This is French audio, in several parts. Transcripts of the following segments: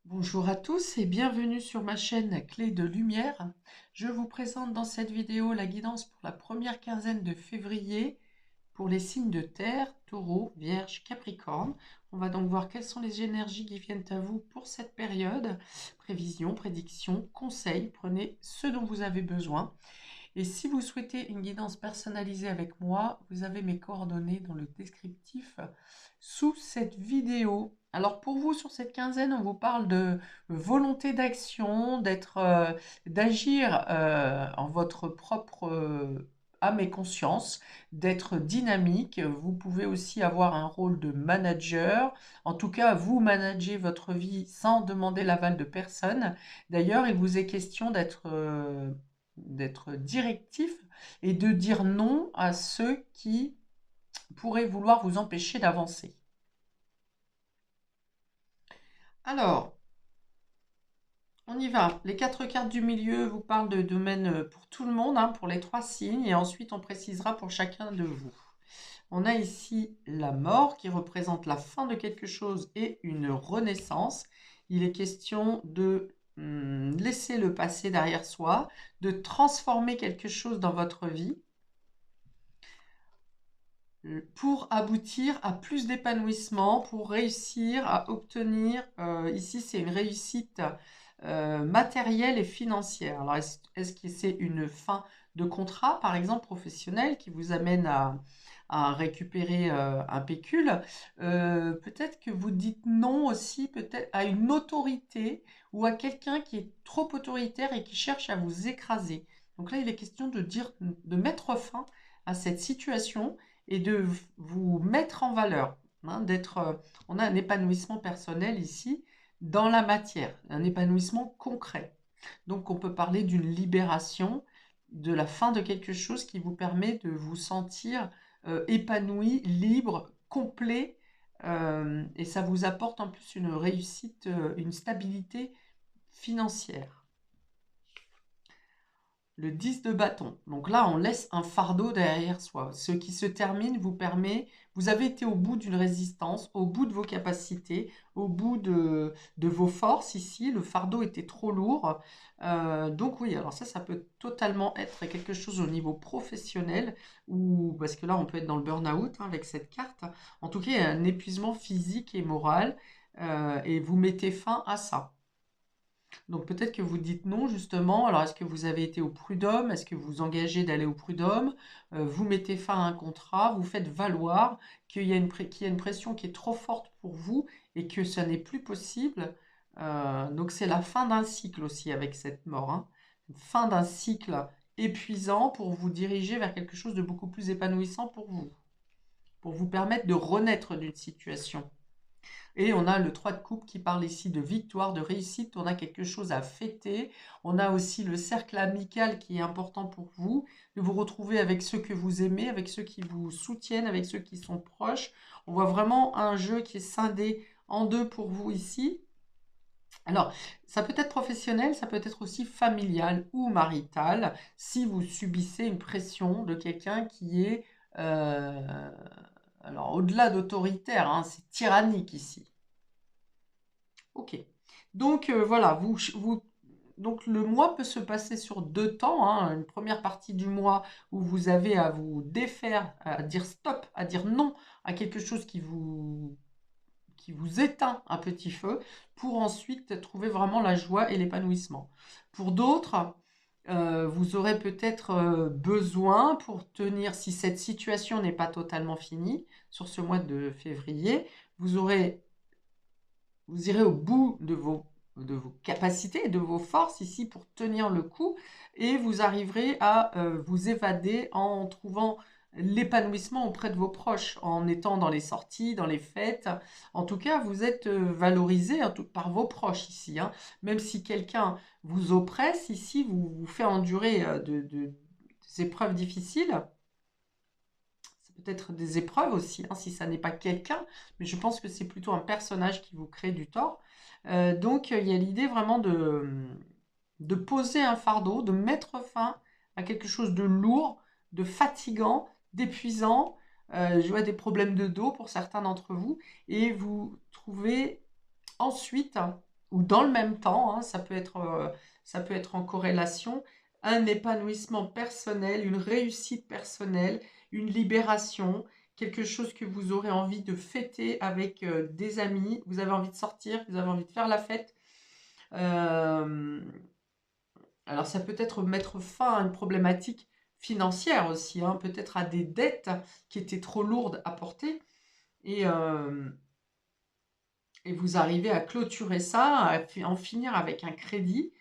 Bonjour à tous et bienvenue sur ma chaîne Clé de Lumière. Je vous présente dans cette vidéo la guidance pour la première quinzaine de février pour les signes de terre, Taureau, Vierge, Capricorne. On va donc voir quelles sont les énergies qui viennent à vous pour cette période. Prévision, prédiction, conseils, prenez ce dont vous avez besoin. Et si vous souhaitez une guidance personnalisée avec moi, vous avez mes coordonnées dans le descriptif sous cette vidéo. Alors pour vous, sur cette quinzaine, on vous parle de volonté d'action, d'agir en votre propre âme et conscience, d'être dynamique. Vous pouvez aussi avoir un rôle de manager. En tout cas, vous managez votre vie sans demander l'aval de personne. D'ailleurs, il vous est question d'être directif et de dire non à ceux qui pourraient vouloir vous empêcher d'avancer. Alors, on y va. Les quatre cartes du milieu vous parlent de domaine pour tout le monde, hein, pour les trois signes, et ensuite on précisera pour chacun de vous. On a ici la mort qui représente la fin de quelque chose et une renaissance. Il est question de laisser le passé derrière soi, de transformer quelque chose dans votre vie pour aboutir à plus d'épanouissement, pour réussir à obtenir, ici c'est une réussite matérielle et financière. Alors est-ce que c'est une fin de contrat, par exemple professionnel, qui vous amène à récupérer un pécule? Peut-être que vous dites non aussi peut-être à une autorité ou à quelqu'un qui est trop autoritaire et qui cherche à vous écraser. Donc là, il est question de dire, de mettre fin à cette situation et de vous mettre en valeur, hein, on a un épanouissement personnel ici dans la matière, un épanouissement concret. Donc on peut parler d'une libération, de la fin de quelque chose qui vous permet de vous sentir épanoui, libre, complet, et ça vous apporte en plus une réussite, une stabilité financière. Le 10 de bâton. Donc là, on laisse un fardeau derrière soi. Ce qui se termine vous permet, vous avez été au bout d'une résistance, au bout de vos capacités, au bout de vos forces ici. Le fardeau était trop lourd. Donc oui, alors ça peut totalement être quelque chose au niveau professionnel, ou parce que là, on peut être dans le burn-out, hein, avec cette carte. En tout cas, il y a un épuisement physique et moral, et vous mettez fin à ça. Donc peut-être que vous dites non justement. Alors est-ce que vous avez été au prud'homme? Est-ce que vous vous engagez d'aller au prud'homme? Vous mettez fin à un contrat, vous faites valoir qu'il y a une pression qui est trop forte pour vous et que ça n'est plus possible. Donc c'est la fin d'un cycle aussi avec cette mort, hein. Fin d'un cycle épuisant pour vous diriger vers quelque chose de beaucoup plus épanouissant pour vous permettre de renaître d'une situation. Et on a le 3 de coupe qui parle ici de victoire, de réussite. On a quelque chose à fêter. On a aussi le cercle amical qui est important pour vous, de vous retrouver avec ceux que vous aimez, avec ceux qui vous soutiennent, avec ceux qui sont proches. On voit vraiment un jeu qui est scindé en deux pour vous ici. Alors, ça peut être professionnel, ça peut être aussi familial ou marital, si vous subissez une pression de quelqu'un qui est, euh, alors au-delà d'autoritaire, hein, c'est tyrannique ici. Ok. Donc voilà, donc le mois peut se passer sur deux temps, hein. Une première partie du mois où vous avez à vous défaire, à dire stop, à dire non à quelque chose qui vous éteint un petit feu, pour ensuite trouver vraiment la joie et l'épanouissement. Pour d'autres, vous aurez peut-être besoin pour tenir, si cette situation n'est pas totalement finie, sur ce mois de février, vous aurez vous irez au bout de vos capacités, de vos forces ici pour tenir le coup, et vous arriverez à vous évader en trouvant l'épanouissement auprès de vos proches, en étant dans les sorties, dans les fêtes. En tout cas, vous êtes valorisé par vos proches ici, hein. Même si quelqu'un vous oppresse ici, vous fait endurer des épreuves difficiles. Ça peut être des épreuves aussi, hein, si ça n'est pas quelqu'un, mais je pense que c'est plutôt un personnage qui vous crée du tort. Donc il y a l'idée vraiment de poser un fardeau, de mettre fin à quelque chose de lourd, de fatigant, d'épuisant. Je vois des problèmes de dos pour certains d'entre vous, et vous trouvez ensuite ou dans le même temps, hein, ça peut être en corrélation, un épanouissement personnel, une réussite personnelle, une libération, quelque chose que vous aurez envie de fêter avec des amis, vous avez envie de sortir, vous avez envie de faire la fête. Euh, alors ça peut être mettre fin à une problématique financière aussi, hein, peut-être à des dettes qui étaient trop lourdes à porter. Et, euh, et vous arrivez à clôturer ça, à en finir avec un crédit,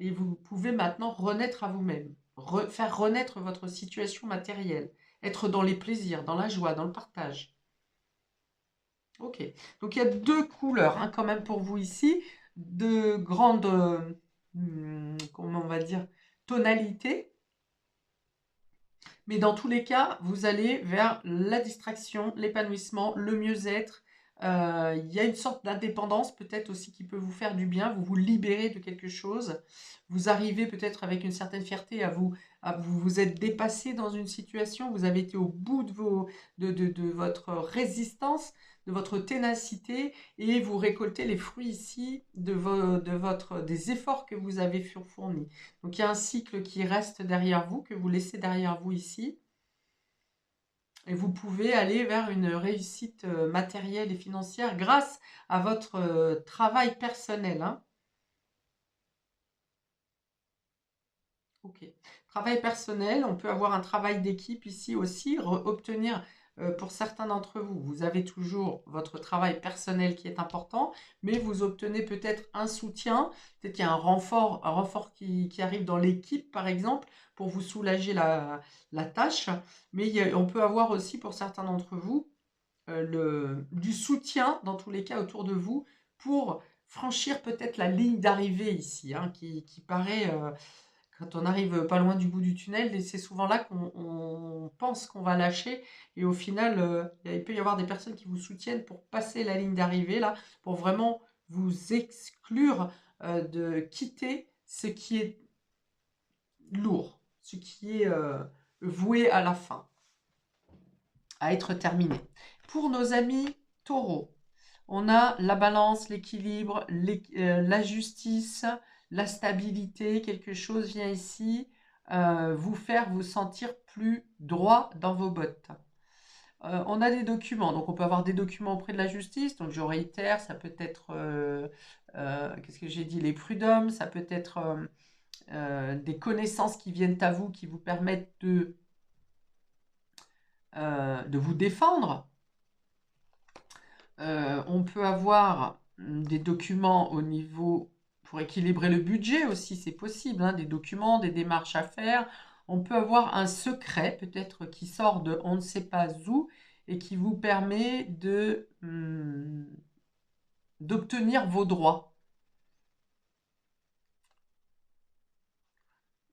et vous pouvez maintenant renaître à vous-même, faire renaître votre situation matérielle, être dans les plaisirs, dans la joie, dans le partage. Ok, donc il y a deux couleurs hein, quand même pour vous ici, de grandes, comment on va dire, tonalités. Mais dans tous les cas, vous allez vers la distraction, l'épanouissement, le mieux-être. Il y a une sorte d'indépendance peut-être aussi qui peut vous faire du bien, vous vous libérez de quelque chose. Vous arrivez peut-être avec une certaine fierté à vous vous êtes dépassé dans une situation, vous avez été au bout de votre résistance, de votre ténacité et vous récoltez les fruits ici des efforts que vous avez fournis. Donc il y a un cycle qui reste derrière vous, que vous laissez derrière vous ici. Et vous pouvez aller vers une réussite matérielle et financière grâce à votre travail personnel. Hein. Ok. Travail personnel, on peut avoir un travail d'équipe ici aussi, obtenir pour certains d'entre vous, vous avez toujours votre travail personnel qui est important, mais vous obtenez peut-être un soutien, peut-être qu'il y a un renfort qui arrive dans l'équipe par exemple, pour vous soulager la tâche, mais on peut avoir aussi pour certains d'entre vous du soutien dans tous les cas autour de vous pour franchir peut-être la ligne d'arrivée ici, hein, qui paraît quand on arrive pas loin du bout du tunnel, et c'est souvent là qu'on pense qu'on va lâcher. Et au final, il peut y avoir des personnes qui vous soutiennent pour passer la ligne d'arrivée, là, pour vraiment vous exclure de quitter ce qui est lourd, ce qui est voué à la fin, à être terminé. Pour nos amis taureaux, on a la balance, l'équilibre, la justice, la stabilité. Quelque chose vient ici vous faire vous sentir plus droit dans vos bottes. On a des documents, donc on peut avoir des documents auprès de la justice, donc je réitère, ça peut être, qu'est-ce que j'ai dit, les prud'hommes, ça peut être des connaissances qui viennent à vous, qui vous permettent de vous défendre. On peut avoir des documents au niveau pour équilibrer le budget aussi, c'est possible, hein, des documents, des démarches à faire. On peut avoir un secret peut-être qui sort de on ne sait pas où et qui vous permet d'obtenir vos droits.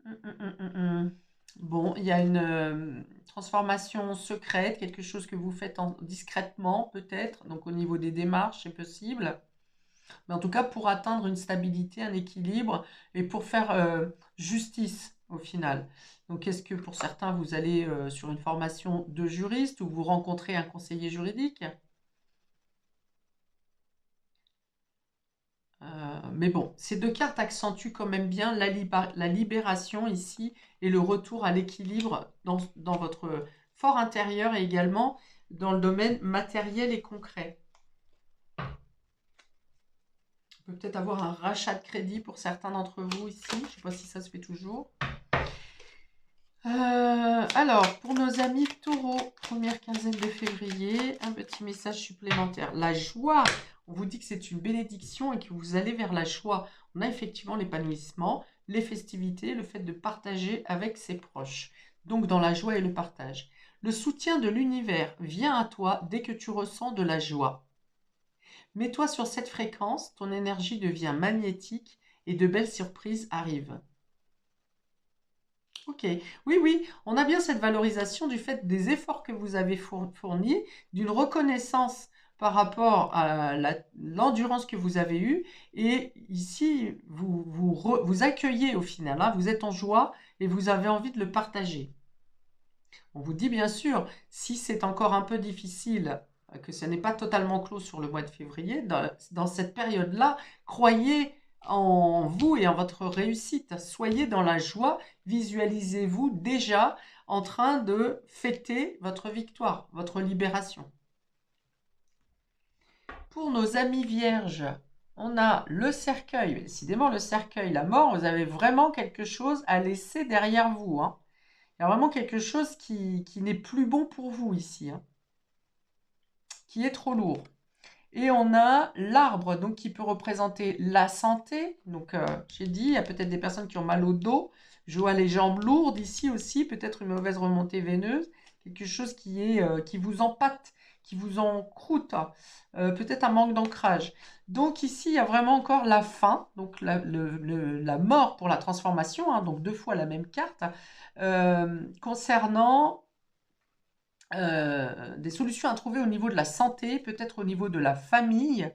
Hum, hum, hum, hum, hum. Bon, il y a une transformation secrète, quelque chose que vous faites discrètement peut-être, donc au niveau des démarches, c'est possible. Mais en tout cas, pour atteindre une stabilité, un équilibre et pour faire justice au final. Donc, est-ce que pour certains, vous allez sur une formation de juriste ou vous rencontrez un conseiller juridique? Mais bon, ces deux cartes accentuent quand même bien la libération ici et le retour à l'équilibre dans votre fort intérieur et également dans le domaine matériel et concret. On peut peut-être avoir un rachat de crédit pour certains d'entre vous ici. Je ne sais pas si ça se fait toujours. Alors, pour nos amis taureaux, première quinzaine de février, un petit message supplémentaire. La joie, on vous dit que c'est une bénédiction et que vous allez vers la joie. On a effectivement l'épanouissement, les festivités, le fait de partager avec ses proches. Donc, dans la joie et le partage. Le soutien de l'univers vient à toi dès que tu ressens de la joie. Mets-toi sur cette fréquence, ton énergie devient magnétique et de belles surprises arrivent. Ok, oui, oui, on a bien cette valorisation du fait des efforts que vous avez fournis, d'une reconnaissance par rapport à l'endurance que vous avez eue. Et ici, vous accueillez au final, hein, vous êtes en joie et vous avez envie de le partager. On vous dit bien sûr, si c'est encore un peu difficile que ce n'est pas totalement clos sur le mois de février, dans cette période-là, croyez en vous et en votre réussite. Soyez dans la joie, visualisez-vous déjà en train de fêter votre victoire, votre libération. Pour nos amis vierges, on a le cercueil. Décidément, le cercueil, la mort, vous avez vraiment quelque chose à laisser derrière vous, hein. Il y a vraiment quelque chose qui n'est plus bon pour vous ici, hein, qui est trop lourd. Et on a l'arbre, donc qui peut représenter la santé. Donc, j'ai dit, il y a peut-être des personnes qui ont mal au dos. Je vois les jambes lourdes ici aussi, peut-être une mauvaise remontée veineuse, quelque chose qui vous empâte, qui vous encroûte, hein. Peut-être un manque d'ancrage. Donc ici, il y a vraiment encore la fin, donc la mort pour la transformation, hein, donc 2 fois la même carte, concernant des solutions à trouver au niveau de la santé, peut-être au niveau de la famille.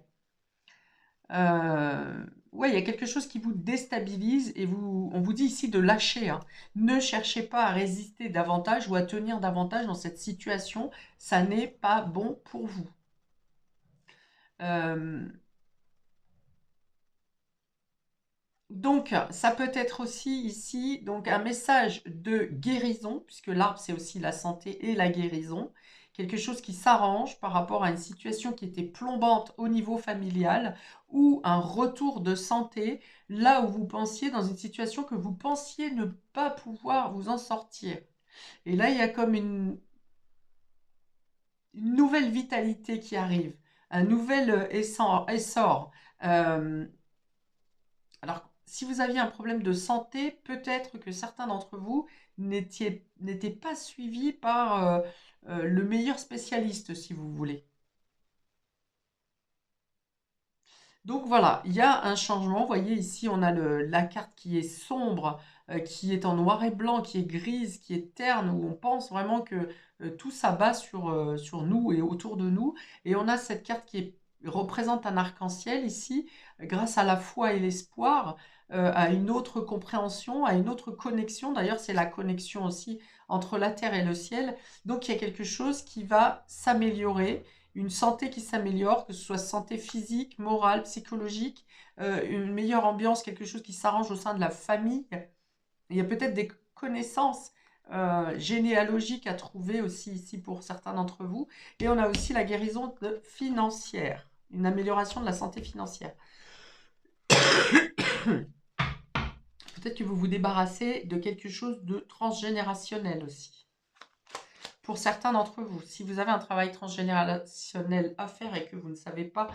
Ouais, il y a quelque chose qui vous déstabilise et on vous dit ici de lâcher, hein. Ne cherchez pas à résister davantage ou à tenir davantage dans cette situation. Ça n'est pas bon pour vous. Euh, donc, ça peut être aussi ici donc un message de guérison, puisque l'arbre, c'est aussi la santé et la guérison. Quelque chose qui s'arrange par rapport à une situation qui était plombante au niveau familial ou un retour de santé là où vous pensiez, dans une situation que vous pensiez ne pas pouvoir vous en sortir. Et là, il y a comme une nouvelle vitalité qui arrive, un nouvel essor. Euh, alors, si vous aviez un problème de santé, peut-être que certains d'entre vous n'étaient pas suivis par le meilleur spécialiste, si vous voulez. Donc voilà, il y a un changement. Vous voyez ici, on a la carte qui est sombre, qui est en noir et blanc, qui est grise, qui est terne, où on pense vraiment que tout s'abat sur nous et autour de nous. Et on a cette carte représente un arc-en-ciel ici, grâce à la foi et l'espoir, à une autre compréhension, à une autre connexion. D'ailleurs, c'est la connexion aussi entre la terre et le ciel. Donc il y a quelque chose qui va s'améliorer, une santé qui s'améliore, que ce soit santé physique, morale, psychologique, une meilleure ambiance, quelque chose qui s'arrange au sein de la famille. Il y a peut-être des connaissances généalogiques à trouver aussi ici pour certains d'entre vous. Et on a aussi la guérison financière, une amélioration de la santé financière. Peut-être que vous vous débarrassez de quelque chose de transgénérationnel aussi. Pour certains d'entre vous, si vous avez un travail transgénérationnel à faire et que vous ne savez pas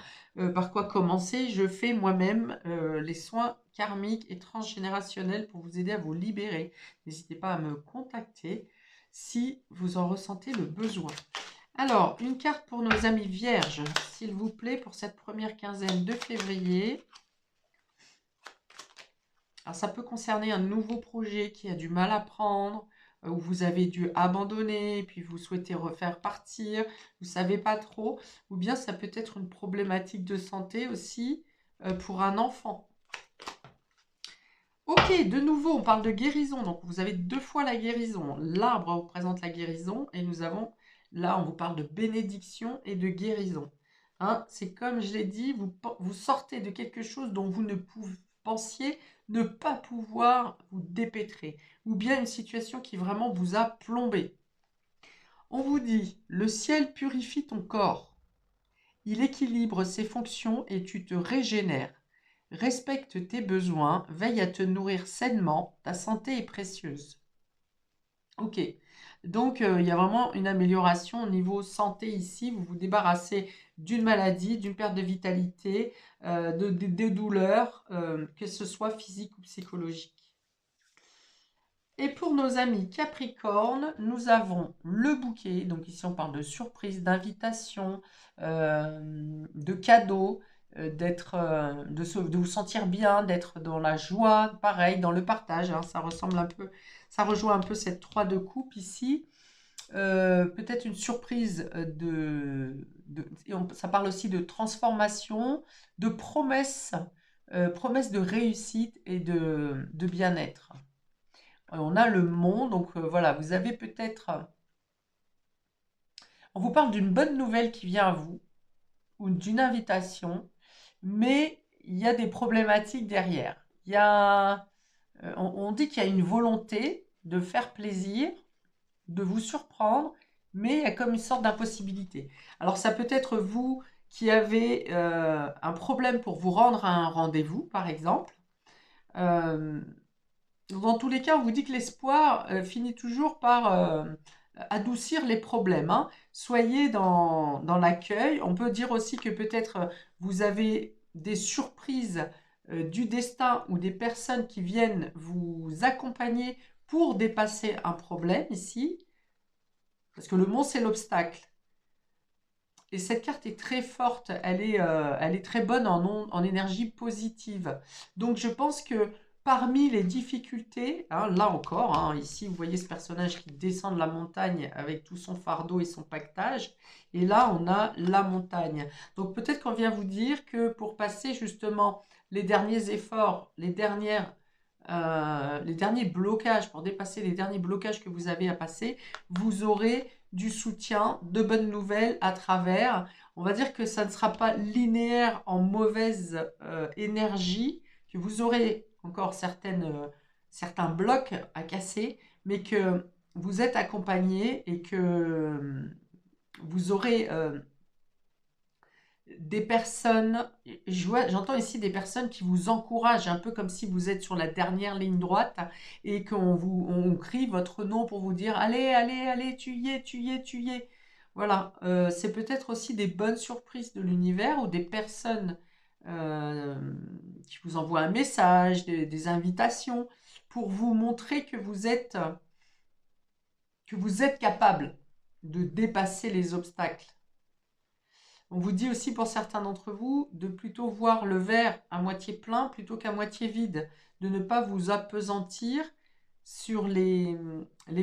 par quoi commencer, je fais moi-même les soins karmiques et transgénérationnels pour vous aider à vous libérer. N'hésitez pas à me contacter si vous en ressentez le besoin. Alors, une carte pour nos amis vierges, s'il vous plaît, pour cette première quinzaine de février. Alors, ça peut concerner un nouveau projet qui a du mal à prendre, où vous avez dû abandonner, puis vous souhaitez refaire partir, vous ne savez pas trop, ou bien ça peut être une problématique de santé aussi pour un enfant. Ok, de nouveau, on parle de guérison, donc vous avez 2 fois la guérison. L'arbre représente la guérison, et nous avons, là, on vous parle de bénédiction et de guérison. Hein, c'est comme je l'ai dit, vous sortez de quelque chose dont vous ne pensiez ne pas pouvoir vous dépêtrer, ou bien une situation qui vraiment vous a plombé. On vous dit, le ciel purifie ton corps, il équilibre ses fonctions et tu te régénères. Respecte tes besoins, veille à te nourrir sainement, ta santé est précieuse. Ok, donc il y a vraiment une amélioration au niveau santé ici. Vous vous débarrassez d'une maladie, d'une perte de vitalité, de douleurs, que ce soit physique ou psychologique. Et pour nos amis Capricorne, nous avons le bouquet. Donc ici, on parle de surprise, d'invitation, de cadeaux, de vous sentir bien, d'être dans la joie, pareil, dans le partage, hein. Ça ressemble un peu, ça rejoint un peu cette 3 de coupe ici. Peut-être une surprise ça parle aussi de transformation, de promesses de réussite et de bien-être. On a le monde, donc voilà, vous avez peut-être On vous parle d'une bonne nouvelle qui vient à vous, ou d'une invitation, mais il y a des problématiques derrière. Il y a, on dit qu'il y a une volonté de faire plaisir, de vous surprendre, mais il y a comme une sorte d'impossibilité. Alors ça peut être vous qui avez un problème pour vous rendre à un rendez-vous, par exemple. Euh, Dans tous les cas, on vous dit que l'espoir finit toujours par adoucir les problèmes, hein. Soyez dans l'accueil. On peut dire aussi que peut-être vous avez des surprises du destin ou des personnes qui viennent vous accompagner pour dépasser un problème ici. Parce que le mont, c'est l'obstacle. Et cette carte est très forte, elle est très bonne en énergie positive. Donc je pense que parmi les difficultés, hein, là encore, hein, ici vous voyez ce personnage qui descend de la montagne avec tout son fardeau et son pactage, et là on a la montagne. Donc peut-être qu'on vient vous dire que pour passer justement les derniers efforts, les derniers blocages, pour dépasser les derniers blocages que vous avez à passer, vous aurez du soutien, de bonnes nouvelles à travers. On va dire que ça ne sera pas linéaire en mauvaise énergie, que vous aurez encore certains blocs à casser, mais que vous êtes accompagné et que vous aurez des personnes, j'entends ici des personnes qui vous encouragent, un peu comme si vous êtes sur la dernière ligne droite et on crie votre nom pour vous dire allez, allez, allez, tu y es, tu y es, tu y es. Voilà, c'est peut-être aussi des bonnes surprises de l'univers ou des personnes euh, qui vous envoient un message, des invitations pour vous montrer que vous êtes capable de dépasser les obstacles. On vous dit aussi pour certains d'entre vous de plutôt voir le verre à moitié plein plutôt qu'à moitié vide, de ne pas vous appesantir sur les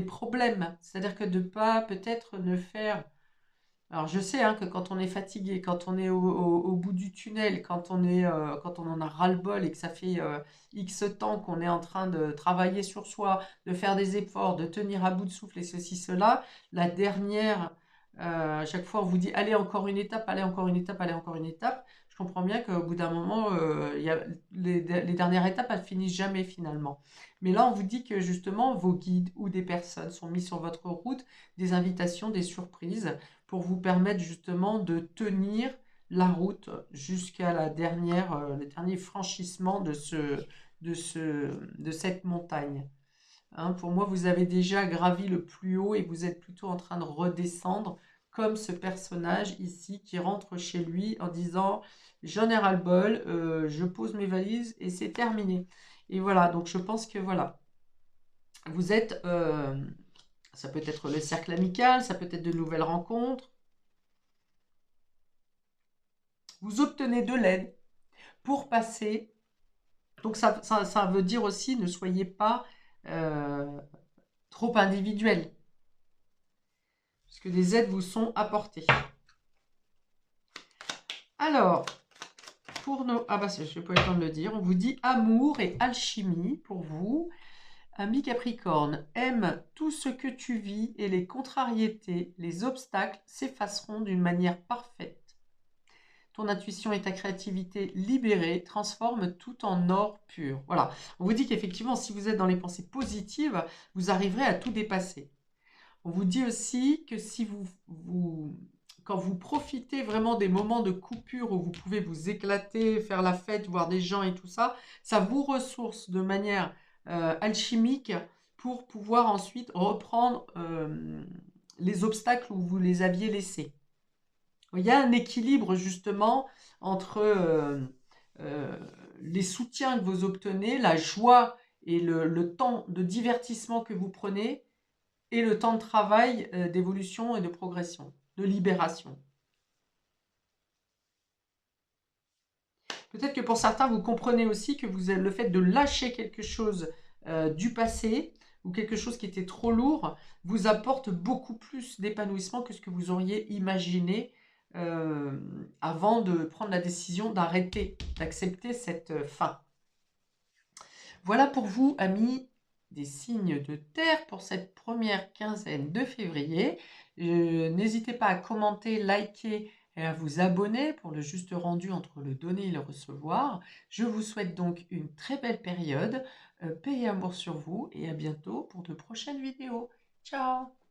problèmes. C'est-à-dire que de ne pas peut-être ne faire... Alors je sais hein, que quand on est fatigué, quand on est au bout du tunnel, quand on en a ras-le-bol et que ça fait X temps qu'on est en train de travailler sur soi, de faire des efforts, de tenir à bout de souffle et ceci, cela, la dernière, à chaque fois on vous dit allez encore une étape, allez encore une étape, allez encore une étape. Je comprends bien qu'au bout d'un moment, les dernières étapes, elles finissent jamais finalement. Mais là, on vous dit que justement, vos guides ou des personnes sont mis sur votre route, des invitations, des surprises pour vous permettre justement de tenir la route jusqu'à le dernier franchissement de cette montagne. Hein, pour moi, vous avez déjà gravi le plus haut et vous êtes plutôt en train de redescendre, comme ce personnage ici qui rentre chez lui en disant j'en ai ras-le-bol, je pose mes valises et c'est terminé. Et voilà, donc je pense que voilà, vous êtes, ça peut être le cercle amical, ça peut être de nouvelles rencontres. Vous obtenez de l'aide pour passer. Donc ça veut dire aussi ne soyez pas trop individuel, puisque des aides vous sont apportées. Alors, pour nos... Ah bah je n'ai pas eu le temps de le dire. On vous dit amour et alchimie pour vous. Ami Capricorne, aime tout ce que tu vis et les contrariétés, les obstacles s'effaceront d'une manière parfaite. Ton intuition et ta créativité libérées transforment tout en or pur. Voilà, on vous dit qu'effectivement, si vous êtes dans les pensées positives, vous arriverez à tout dépasser. On vous dit aussi que si quand vous profitez vraiment des moments de coupure où vous pouvez vous éclater, faire la fête, voir des gens et tout ça, ça vous ressource de manière alchimique pour pouvoir ensuite reprendre les obstacles où vous les aviez laissés. Il y a un équilibre justement entre euh, les soutiens que vous obtenez, la joie et le temps de divertissement que vous prenez et le temps de travail d'évolution et de progression, de libération. Peut-être que pour certains, vous comprenez aussi que le fait de lâcher quelque chose du passé ou quelque chose qui était trop lourd vous apporte beaucoup plus d'épanouissement que ce que vous auriez imaginé avant de prendre la décision d'arrêter, d'accepter cette fin. Voilà pour vous, amis des signes de terre pour cette première quinzaine de février. N'hésitez pas à commenter, liker et à vous abonner pour le juste rendu entre le donner et le recevoir. Je vous souhaite donc une très belle période. Paix et amour sur vous et à bientôt pour de prochaines vidéos. Ciao!